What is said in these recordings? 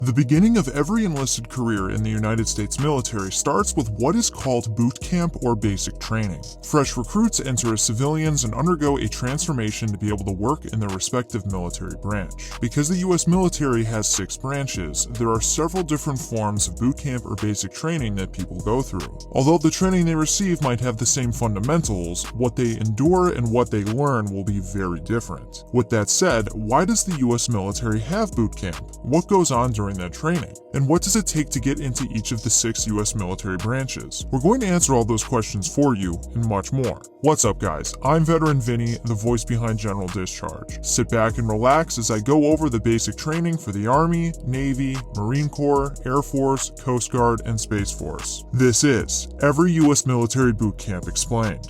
The beginning of every enlisted career in the United States military starts with what is called boot camp or basic training. Fresh recruits enter as civilians and undergo a transformation to be able to work in their respective military branch. Because the U.S. military has 6 branches, there are several different forms of boot camp or basic training that people go through. Although the training they receive might have the same fundamentals, what they endure and what they learn will be very different. With that said, why does the U.S. military have boot camp? What goes on during that training? And what does it take to get into each of the 6 U.S. military branches? We're going to answer all those questions for you and much more. What's up, guys? I'm Veteran Vinny, the voice behind General Discharge. Sit back and relax as I go over the basic training for the Army, Navy, Marine Corps, Air Force, Coast Guard, and Space Force. This is every U.S. military boot camp explained.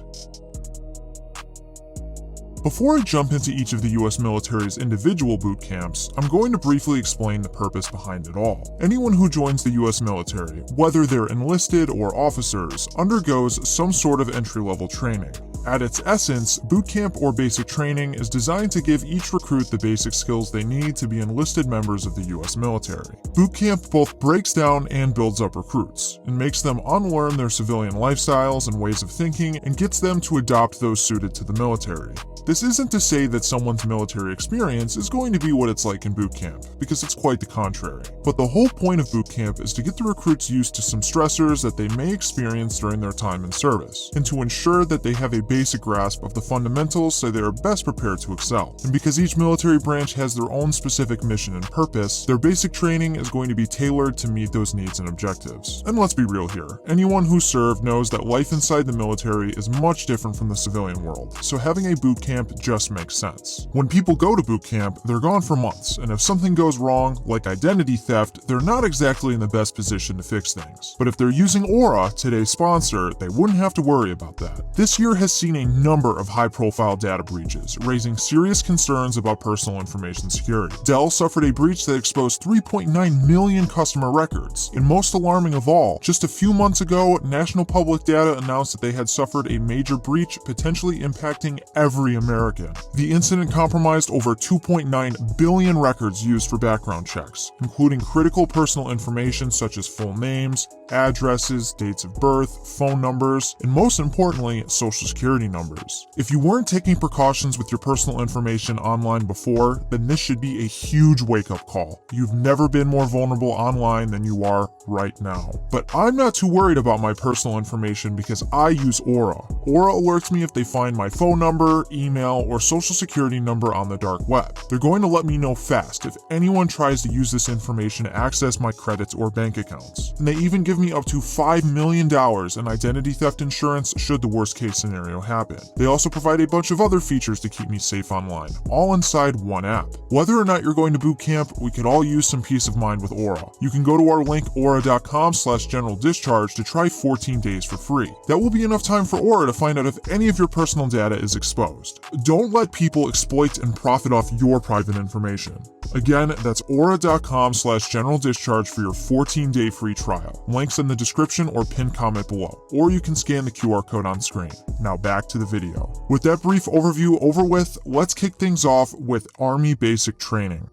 Before I jump into each of the U.S. military's individual boot camps, I'm going to briefly explain the purpose behind it all. Anyone who joins the U.S. military, whether they're enlisted or officers, undergoes some sort of entry-level training. At its essence, boot camp or basic training is designed to give each recruit the basic skills they need to be enlisted members of the U.S. military. Boot camp both breaks down and builds up recruits, and makes them unlearn their civilian lifestyles and ways of thinking and gets them to adopt those suited to the military. This isn't to say that someone's military experience is going to be what it's like in boot camp, because it's quite the contrary. But the whole point of boot camp is to get the recruits used to some stressors that they may experience during their time in service, and to ensure that they have a basic grasp of the fundamentals so they are best prepared to excel. And because each military branch has their own specific mission and purpose, their basic training is going to be tailored to meet those needs and objectives. And let's be real here, anyone who served knows that life inside the military is much different from the civilian world, so having a boot camp just makes sense. When people go to boot camp, they're gone for months, and if something goes wrong, like identity theft, they're not exactly in the best position to fix things. But if they're using Aura, today's sponsor, they wouldn't have to worry about that. This year has seen a number of high-profile data breaches, raising serious concerns about personal information security. Dell suffered a breach that exposed 3.9 million customer records. And most alarming of all, just a few months ago, National Public Data announced that they had suffered a major breach potentially impacting every American. The incident compromised over 2.9 billion records used for background checks, including critical personal information such as full names, addresses, dates of birth, phone numbers, and most importantly, social security numbers. If you weren't taking precautions with your personal information online before, then this should be a huge wake-up call. You've never been more vulnerable online than you are right now. But I'm not too worried about my personal information because I use Aura. Aura alerts me if they find my phone number, email, or social security number on the dark web. They're going to let me know fast if anyone tries to use this information to access my credits or bank accounts. And they even give me up to $5 million in identity theft insurance should the worst case scenario happen. They also provide a bunch of other features to keep me safe online, all inside one app. Whether or not you're going to boot camp, we could all use some peace of mind with Aura. You can go to our link aura.com/generaldischarge to try 14 days for free. That will be enough time for Aura to find out if any of your personal data is exposed. Don't let people exploit and profit off your private information. Again, that's aura.com/generaldischarge for your 14-day free trial. Links in the description or pinned comment below, or you can scan the QR code on screen. Now back to the video. With that brief overview over with, let's kick things off with Army Basic Training.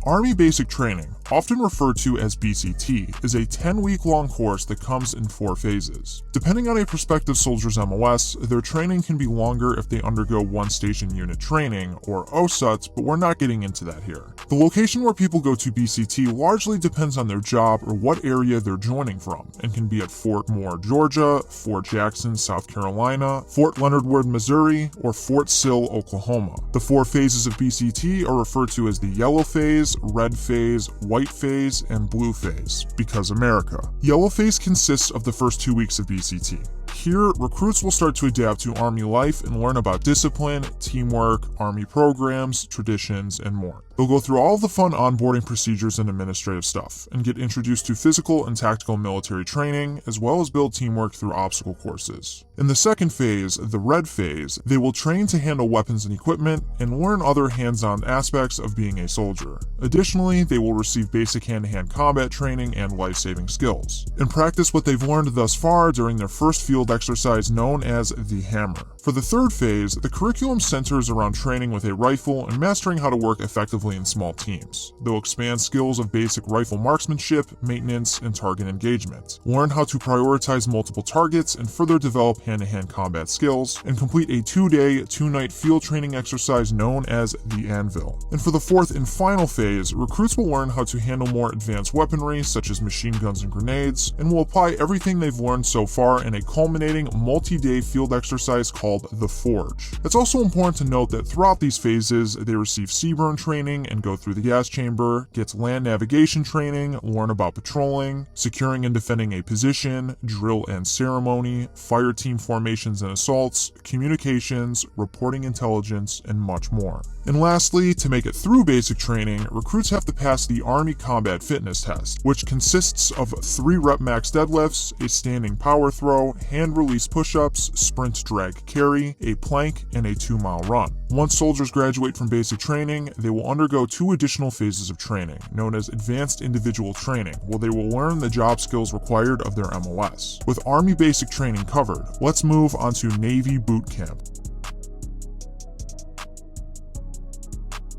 Army Basic Training, often referred to as BCT, is a 10-week-long course that comes in 4 phases. Depending on a prospective soldier's MOS, their training can be longer if they undergo one station unit training, or OSUT, but we're not getting into that here. The location where people go to BCT largely depends on their job or what area they're joining from, and can be at Fort Moore, Georgia, Fort Jackson, South Carolina, Fort Leonard Wood, Missouri, or Fort Sill, Oklahoma. The 4 phases of BCT are referred to as the yellow phase, red phase, white phase, and blue phase, because America. Yellow phase consists of the first 2 weeks of BCT. Here, recruits will start to adapt to Army life and learn about discipline, teamwork, Army programs, traditions, and more. They'll go through all of the fun onboarding procedures and administrative stuff, and get introduced to physical and tactical military training, as well as build teamwork through obstacle courses. In the second phase, the red phase, they will train to handle weapons and equipment, and learn other hands-on aspects of being a soldier. Additionally, they will receive basic hand-to-hand combat training and life-saving skills, and practice what they've learned thus far during their first field exercise known as the Hammer. For the third phase, the curriculum centers around training with a rifle and mastering how to work effectively in small teams. They'll expand skills of basic rifle marksmanship, maintenance, and target engagement, learn how to prioritize multiple targets and further develop hand-to-hand combat skills, and complete a 2-day, 2-night field training exercise known as the Anvil. And for the fourth and final phase, recruits will learn how to handle more advanced weaponry such as machine guns and grenades, and will apply everything they've learned so far in a culminating multi-day field exercise called the Forge. It's also important to note that throughout these phases, they receive CBRN training and go through the gas chamber, get land navigation training, learn about patrolling, securing and defending a position, drill and ceremony, fire team formations and assaults, communications, reporting intelligence, and much more. And lastly, to make it through basic training, recruits have to pass the Army Combat Fitness Test, which consists of 3 rep max deadlifts, a standing power throw, hand release push-ups, sprint drag carry, a plank, and a 2-mile run. Once soldiers graduate from basic training, they will undergo 2 additional phases of training, known as Advanced Individual Training, where they will learn the job skills required of their MOS. With Army basic training covered, let's move on to Navy Boot Camp.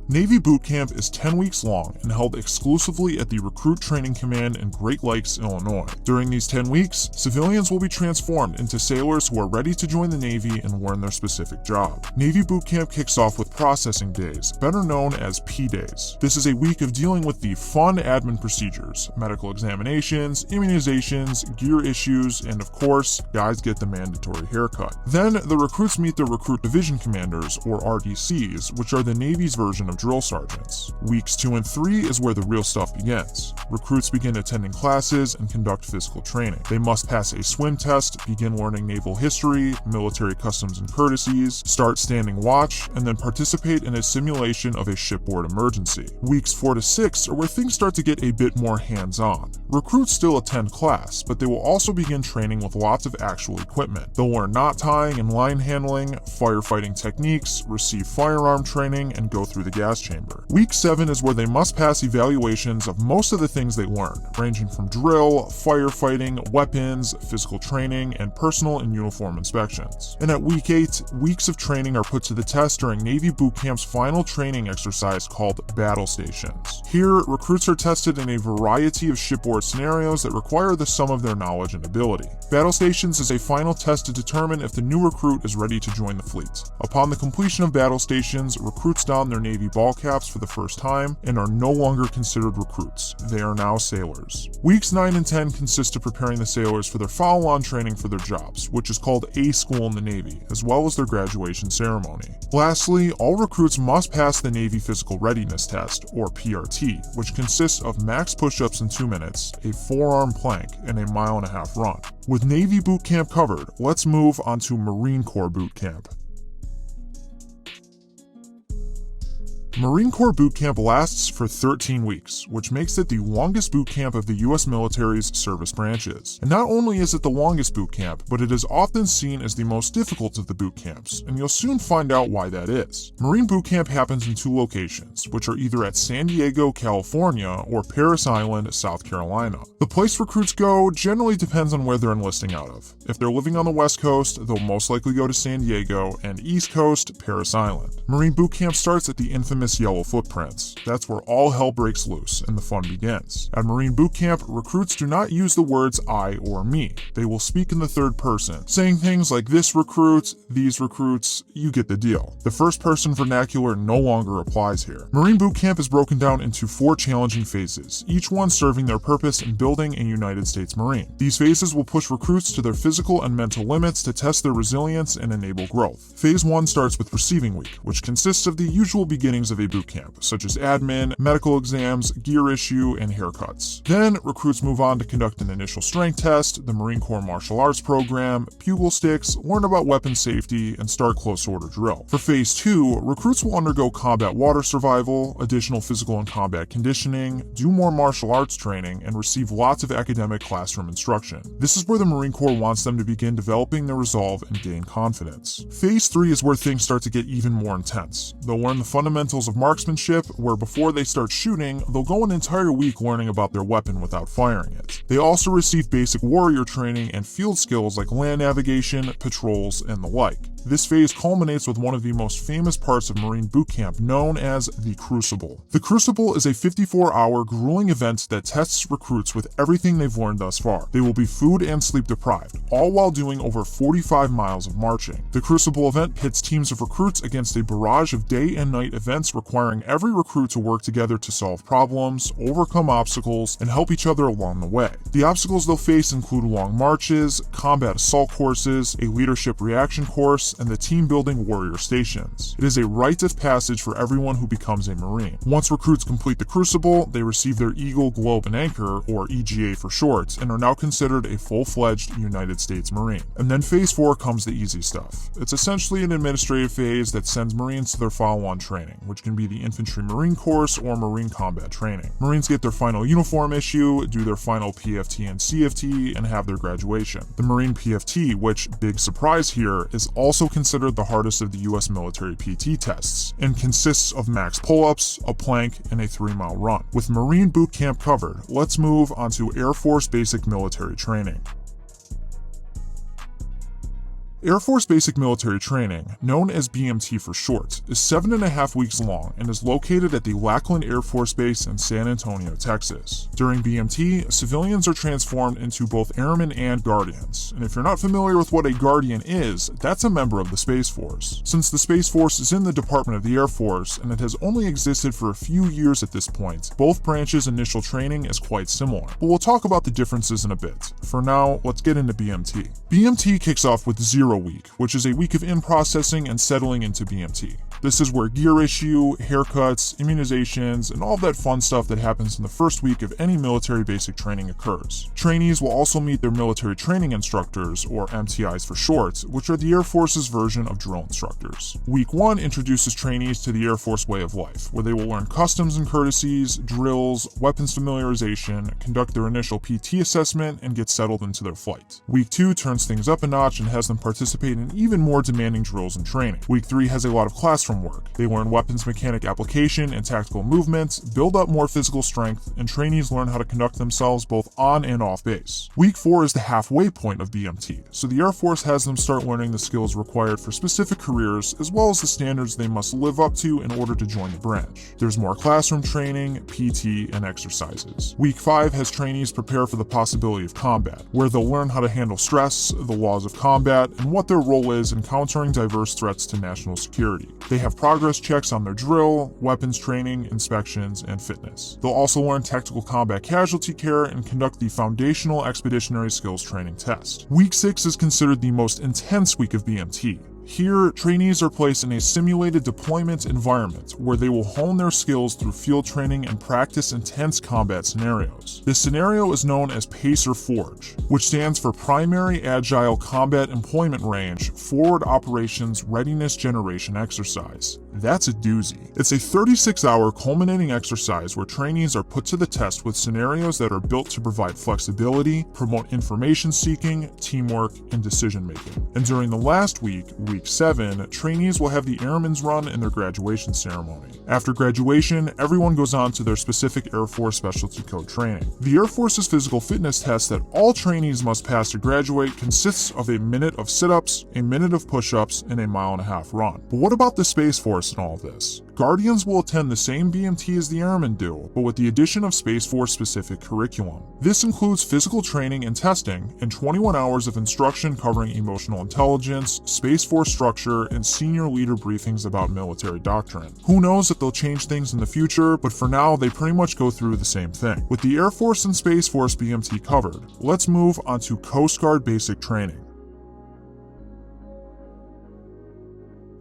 Navy Boot Camp is 10 weeks long and held exclusively at the Recruit Training Command in Great Lakes, Illinois. During these 10 weeks, civilians will be transformed into sailors who are ready to join the Navy and learn their specific job. Navy Boot Camp kicks off with processing days, better known as P-Days. This is a week of dealing with the fun admin procedures, medical examinations, immunizations, gear issues, and of course, guys get the mandatory haircut. Then, the recruits meet their Recruit Division Commanders, or RDCs, which are the Navy's version of drill sergeants. Weeks 2 and 3 is where the real stuff begins. Recruits begin attending classes and conduct physical training. They must pass a swim test, begin learning naval history, military customs and courtesies, start standing watch, and then participate in a simulation of a shipboard emergency. Weeks 4 to 6 are where things start to get a bit more hands-on. Recruits still attend class, but they will also begin training with lots of actual equipment. They'll learn knot tying and line handling, firefighting techniques, receive firearm training, and go through the gas chamber. Week 7 is where they must pass evaluations of most of the things they learned, ranging from drill, firefighting, weapons, physical training, and personal and uniform inspections. And at week 8, weeks of training are put to the test during Navy Boot Camp's final training exercise called Battle Stations. Here, recruits are tested in a variety of shipboard scenarios that require the sum of their knowledge and ability. Battle Stations is a final test to determine if the new recruit is ready to join the fleet. Upon the completion of Battle Stations, recruits don their Navy ball caps for the first time and are no longer considered recruits. They are now sailors. Weeks 9 and 10 consist of preparing the sailors for their follow-on training for their jobs, which is called A School in the Navy, as well as their graduation ceremony. Lastly, all recruits must pass the Navy Physical Readiness Test, or PRT, which consists of max push-ups in 2 minutes, a 4-arm plank, and a 1.5-mile run. With Navy Boot Camp covered, let's move on to Marine Corps Boot Camp. Marine Corps Boot Camp lasts for 13 weeks, which makes it the longest boot camp of the U.S. military's service branches. And not only is it the longest boot camp, but it is often seen as the most difficult of the boot camps, and you'll soon find out why that is. Marine Boot Camp happens in 2 locations, which are either at San Diego, California, or Parris Island, South Carolina. The place recruits go generally depends on where they're enlisting out of. If they're living on the West Coast, they'll most likely go to San Diego, and East Coast, Parris Island. Marine Boot Camp starts at the infamous Yellow Footprints. That's where all hell breaks loose and the fun begins. At Marine Boot Camp, recruits do not use the words I or me. They will speak in the third person, saying things like this recruit, these recruits, you get the deal. The first person vernacular no longer applies here. Marine Boot Camp is broken down into 4 challenging phases, each one serving their purpose in building a United States Marine. These phases will push recruits to their physical and mental limits to test their resilience and enable growth. Phase 1 starts with Receiving Week, which consists of the usual beginnings of a boot camp, such as admin, medical exams, gear issue, and haircuts. Then, recruits move on to conduct an initial strength test, the Marine Corps Martial Arts program, bugle sticks, learn about weapon safety, and start close order drill. For Phase 2, recruits will undergo combat water survival, additional physical and combat conditioning, do more martial arts training, and receive lots of academic classroom instruction. This is where the Marine Corps wants them to begin developing their resolve and gain confidence. Phase 3 is where things start to get even more intense. They'll learn the fundamentals of marksmanship, where before they start shooting, they'll go an entire week learning about their weapon without firing it. They also receive basic warrior training and field skills like land navigation, patrols, and the like. This phase culminates with one of the most famous parts of Marine boot camp, known as the Crucible. The Crucible is a 54-hour grueling event that tests recruits with everything they've learned thus far. They will be food and sleep deprived, all while doing over 45 miles of marching. The Crucible event pits teams of recruits against a barrage of day and night events requiring every recruit to work together to solve problems, overcome obstacles, and help each other along the way. The obstacles they'll face include long marches, combat assault courses, a leadership reaction course, and the team-building warrior stations. It is a rite of passage for everyone who becomes a Marine. Once recruits complete the Crucible, they receive their Eagle, Globe, and Anchor, or EGA for short, and are now considered a full-fledged United States Marine. And then Phase 4 comes the easy stuff. It's essentially an administrative phase that sends Marines to their follow-on training, which can be the Infantry Marine course or Marine Combat Training. Marines get their final uniform issue, do their final PFT and CFT, and have their graduation. The Marine PFT, which, big surprise here, is also considered the hardest of the US military PT tests, and consists of max pull-ups, a plank, and a 3-mile run. With Marine boot camp covered, let's move on to Air Force Basic Military Training. Air Force Basic Military Training, known as BMT for short, is 7.5 weeks long and is located at the Lackland Air Force Base in San Antonio, Texas. During BMT, civilians are transformed into both airmen and guardians, and if you're not familiar with what a guardian is, that's a member of the Space Force. Since the Space Force is in the Department of the Air Force and it has only existed for a few years at this point, both branches' initial training is quite similar, but we'll talk about the differences in a bit. For now, let's get into BMT. BMT kicks off with 0 week, which is a week of in-processing and settling into BMT. This is where gear issue, haircuts, immunizations, and all of that fun stuff that happens in the first week of any military basic training occurs. Trainees will also meet their military training instructors, or MTIs for short, which are the Air Force's version of drill instructors. Week 1 introduces trainees to the Air Force way of life, where they will learn customs and courtesies, drills, weapons familiarization, conduct their initial PT assessment, and get settled into their flight. Week 2 turns things up a notch and has them participate in even more demanding drills and training. Week 3 has a lot of classroom work. They learn weapons mechanic application and tactical movement, build up more physical strength, and trainees learn how to conduct themselves both on and off base. Week 4 is the halfway point of BMT, so the Air Force has them start learning the skills required for specific careers, as well as the standards they must live up to in order to join the branch. There's more classroom training, PT, and exercises. Week 5 has trainees prepare for the possibility of combat, where they'll learn how to handle stress, the laws of combat, and what their role is in countering diverse threats to national security. They have progress checks on their drill, weapons training, inspections, and fitness. They'll also learn tactical combat casualty care and conduct the foundational expeditionary skills training test. Week 6 is considered the most intense week of BMT. Here, trainees are placed in a simulated deployment environment where they will hone their skills through field training and practice intense combat scenarios. This scenario is known as PACER Forge, which stands for Primary Agile Combat Employment Range Forward Operations Readiness Generation Exercise. That's a doozy. It's a 36-hour culminating exercise where trainees are put to the test with scenarios that are built to provide flexibility, promote information seeking, teamwork, and decision-making. And during the last week, Week 7, trainees will have the Airman's Run in their graduation ceremony. After graduation, everyone goes on to their specific Air Force Specialty Code training. The Air Force's physical fitness test that all trainees must pass to graduate consists of a minute of sit-ups, a minute of push-ups, and a 1.5 mile run. But what about the Space Force in all of this? Guardians will attend the same BMT as the Airmen do, but with the addition of Space Force specific curriculum. This includes physical training and testing, and 21 hours of instruction covering emotional intelligence, Space Force structure, and senior leader briefings about military doctrine. Who knows if they'll change things in the future, but for now they pretty much go through the same thing. With the Air Force and Space Force BMT covered, let's move on to Coast Guard basic training.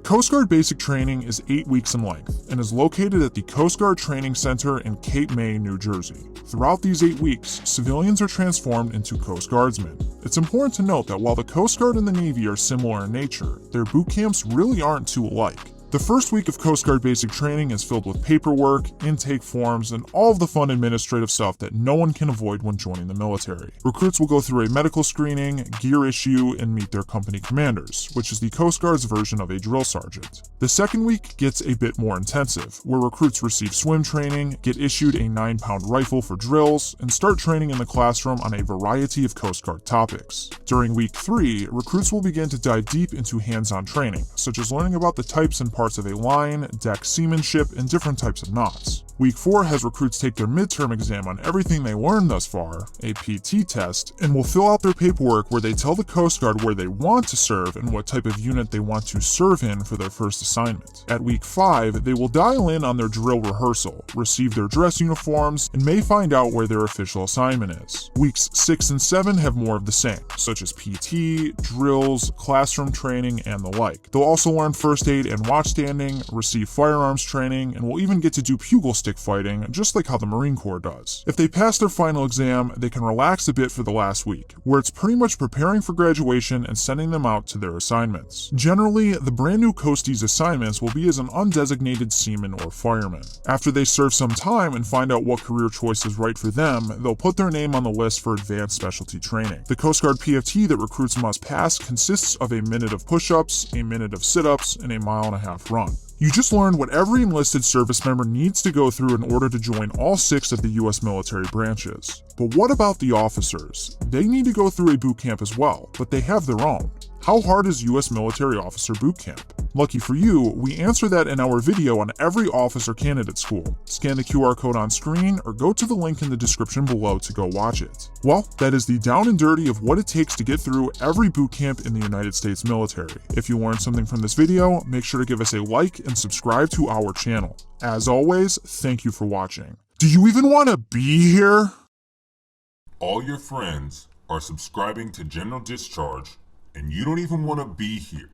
Coast Guard basic training is 8 weeks in length and is located at the Coast Guard Training Center in Cape May, New Jersey. Throughout these 8 weeks, civilians are transformed into Coast Guardsmen. It's important to note that while the Coast Guard and the Navy are similar in nature, their boot camps really aren't too alike. The first week of Coast Guard basic training is filled with paperwork, intake forms, and all of the fun administrative stuff that no one can avoid when joining the military. Recruits will go through a medical screening, gear issue, and meet their company commanders, which is the Coast Guard's version of a drill sergeant. The second week gets a bit more intensive, where recruits receive swim training, get issued a 9-pound rifle for drills, and start training in the classroom on a variety of Coast Guard topics. During week 3, recruits will begin to dive deep into hands-on training, such as learning about the types and parts of a line, deck seamanship, and different types of knots. Week 4 has recruits take their midterm exam on everything they learned thus far, a PT test, and will fill out their paperwork where they tell the Coast Guard where they want to serve and what type of unit they want to serve in for their first assignment. At week 5, they will dial in on their drill rehearsal, receive their dress uniforms, and may find out where their official assignment is. Weeks 6 and 7 have more of the same, such as PT, drills, classroom training, and the like. They'll also learn first aid and watchstanding, receive firearms training, and will even get to do pugil stick fighting, just like how the Marine Corps does. If they pass their final exam, they can relax a bit for the last week, where it's pretty much preparing for graduation and sending them out to their assignments. Generally, the brand new Coasties assignments will be as an undesignated seaman or fireman. After they serve some time and find out what career choice is right for them, they'll put their name on the list for advanced specialty training. The Coast Guard PFT that recruits must pass consists of a minute of push-ups, a minute of sit-ups, and a 1.5-mile run. You just learned what every enlisted service member needs to go through in order to join all 6 of the U.S. military branches. But what about the officers? They need to go through a boot camp as well, but they have their own. How hard is U.S. military officer boot camp? Lucky for you, we answer that in our video on every officer candidate school. Scan the QR code on screen or go to the link in the description below to go watch it. Well, that is the down and dirty of what it takes to get through every boot camp in the United States military. If you learned something from this video, make sure to give us a like and subscribe to our channel. As always, thank you for watching. Do you even want to be here? All your friends are subscribing to General Discharge, and you don't even want to be here.